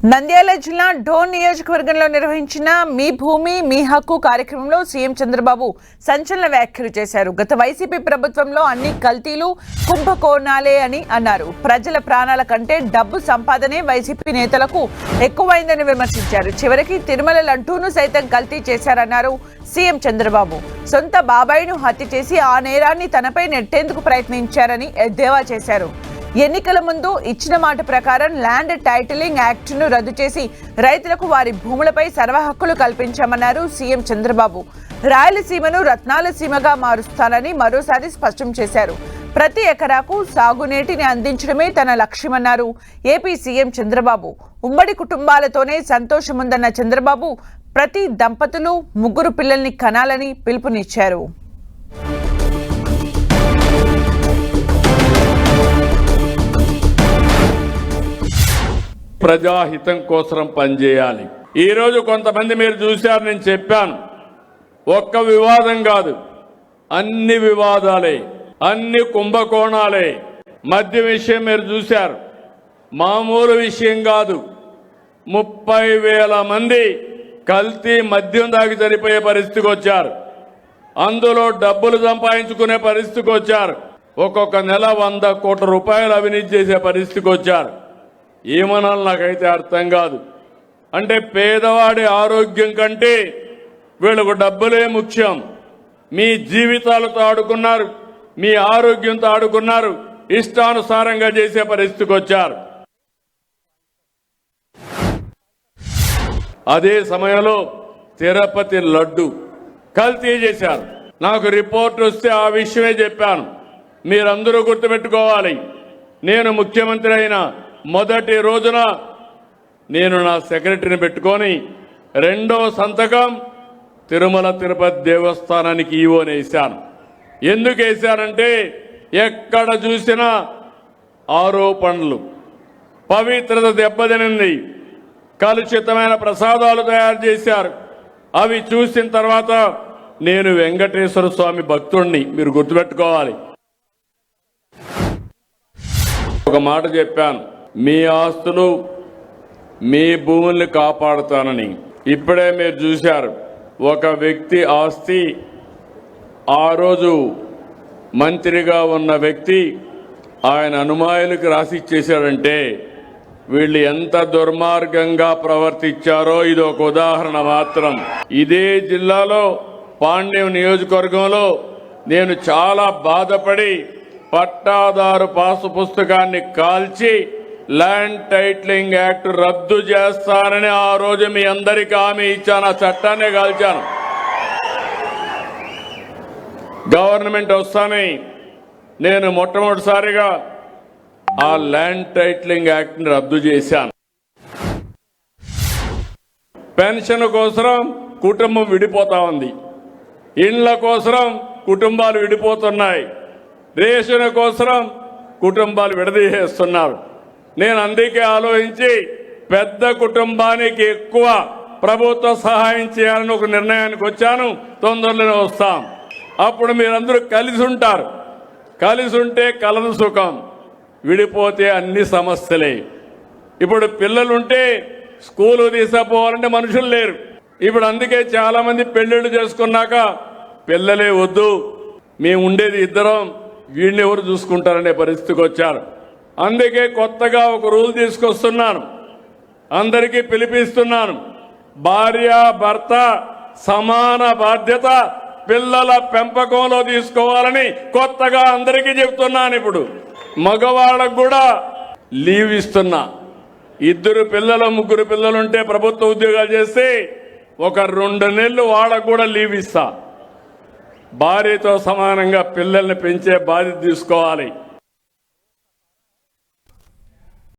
నంద్యాల జిల్లా డోన్ నియోజకవర్గంలో నిర్వహించిన మీ భూమి మీ హక్కు కార్యక్రమంలో సీఎం చంద్రబాబు సంచలన వ్యాఖ్యలు చేశారు. గత వైసీపీ ప్రభుత్వంలో అన్ని కల్తీలు కుంభకోణాలే అని అన్నారు. ప్రజల ప్రాణాల కంటే డబ్బు సంపాదనే వైసీపీ నేతలకు ఎక్కువైందని విమర్శించారు. చివరికి తిరుమల లడ్డూను సైతం కల్తీ చేశారన్నారు సీఎం చంద్రబాబు. సొంత బాబాయిను హత్య చేసి ఆ నేరాన్ని తనపై నెట్టేందుకు ప్రయత్నించారని ఎద్దేవా చేశారు. ఎన్నికల ముందు ఇచ్చిన మాట ప్రకారం ల్యాండ్ టైటిలింగ్ యాక్ట్ను రద్దు చేసి రైతులకు వారి భూములపై సర్వ హక్కులు కల్పించామన్నారు సీఎం చంద్రబాబు. రాయలసీమను రత్నాల సీమగా మారుస్తానని మరోసారి స్పష్టం చేశారు. ప్రతి ఎకరాకు సాగునీటిని అందించడమే తన లక్ష్యమన్నారు ఏపీ సీఎం చంద్రబాబు. ఉమ్మడి కుటుంబాలతోనే సంతోషముందన్న చంద్రబాబు ప్రతి దంపతులు 3 పిల్లల్ని కనాలని పిలుపునిచ్చారు. ప్రజాహితం కోసం పనిచేయాలి. ఈరోజు కొంతమంది మీరు చూశారు, నేను చెప్పాను, ఒక్క వివాదం కాదు, అన్ని వివాదాలే, అన్ని కుంభకోణాలే. మద్య విషయం మీరు చూశారు, మామూలు విషయం కాదు. 30,000 మంది కల్తీ మద్యం దాగి చనిపోయే పరిస్థితికి వచ్చారు. అందులో డబ్బులు సంపాదించుకునే పరిస్థితికి వచ్చారు. ఒక్కొక్క నెల 100 కోట్ల రూపాయలు అవినీతి చేసే పరిస్థితికి వచ్చారు. ఏమనాలి నాకైతే అర్థం కాదు. అంటే పేదవాడి ఆరోగ్యం కంటే వీళ్ళకు డబ్బులే ముఖ్యం. మీ జీవితాలతో ఆడుకున్నారు, మీ ఆరోగ్యంతో ఆడుకున్నారు, ఇష్టానుసారంగా చేసే పరిస్థితికి వచ్చారు. అదే సమయంలో తిరుపతి లడ్డు కల్తీ చేశారు. నాకు రిపోర్ట్ వస్తే ఆ విషయమే చెప్పాను. మీరందరూ గుర్తుపెట్టుకోవాలి, నేను ముఖ్యమంత్రి అయిన మొదటి రోజున నేను నా సెక్రటరీని పెట్టుకొని 2వ సంతకం తిరుమల తిరుపతి దేవస్థానానికి ఈవోని వేశాను. ఎందుకు వేశానంటే ఎక్కడ చూసినా ఆరోపణలు, పవిత్రత దెబ్బతినింది, కలుషితమైన ప్రసాదాలు తయారు చేశారు. అవి చూసిన తర్వాత నేను వెంకటేశ్వర స్వామి భక్తుడిని, మీరు గుర్తుపెట్టుకోవాలి. ఒక మాట చెప్పాను, మీ ఆస్తులు మీ భూముల్ని కాపాడుతానని. ఇప్పుడే మీరు చూశారు, ఒక వ్యక్తి ఆస్తి ఆ రోజు మంత్రిగా ఉన్న వ్యక్తి ఆయన అనుమాయులకు రాసి ఇచ్చేశాడంటే వీళ్ళు ఎంత దుర్మార్గంగా ప్రవర్తించారో ఇది ఒక ఉదాహరణ మాత్రం. ఇదే జిల్లాలో పాండ్యం నియోజకవర్గంలో నేను చాలా బాధపడి పట్టాదారు పాసు పుస్తకాన్ని కాల్చి ల్యాండ్ టైటిలింగ్ యాక్ట్ రద్దు చేస్తానని ఆ రోజు మీ అందరికీ హామీ ఇచ్చాను. ఆ చట్టాన్ని కాల్చాను. గవర్నమెంట్ వస్తానే నేను మొట్టమొదటిసారిగా ఆ ల్యాండ్ టైటిలింగ్ యాక్ట్ని రద్దు చేశాను. పెన్షన్ కోసం కుటుంబం విడిపోతా ఉంది, ఇండ్ల కోసం కుటుంబాలు విడిపోతున్నాయి, రేషన్ కోసం కుటుంబాలు విడదీసేస్తున్నారు. నేను అందుకే ఆలోచించి పెద్ద కుటుంబానికి ఎక్కువ ప్రభుత్వ సహాయం చేయాలని ఒక నిర్ణయానికి వచ్చాను. తొందరలోనే వస్తాం. అప్పుడు మీరందరూ కలిసి ఉంటారు. కలిసి ఉంటే కలదు సుఖం, విడిపోతే అన్ని సమస్యలే. ఇప్పుడు పిల్లలుంటే స్కూలు తీసుకుపోవాలంటే మనుషులు లేరు. ఇప్పుడు అందుకే చాలా మంది పెళ్లిళ్ళు చేసుకున్నాక పిల్లలే వద్దు, మేము ఉండేది ఇద్దరం, వీడిని ఎవరు చూసుకుంటారనే పరిస్థితికి వచ్చారు. అందుకే కొత్తగా ఒక రూల్ తీసుకొస్తున్నాను, అందరికీ పిలిపిస్తున్నాను. భార్య భర్త సమాన బాధ్యత పిల్లల పెంపకంలో తీసుకోవాలని కొత్తగా అందరికీ చెప్తున్నాను. ఇప్పుడు మగవాళ్ళకు కూడా లీవ్ ఇస్తున్నా. 2 పిల్లలు 3 పిల్లలుంటే ప్రభుత్వ ఉద్యోగాలు చేస్తే ఒక 2 నెలలు వాళ్ళకు కూడా లీవ్ ఇస్తా. భార్యతో సమానంగా పిల్లల్ని పెంచే బాధ్యత తీసుకోవాలి.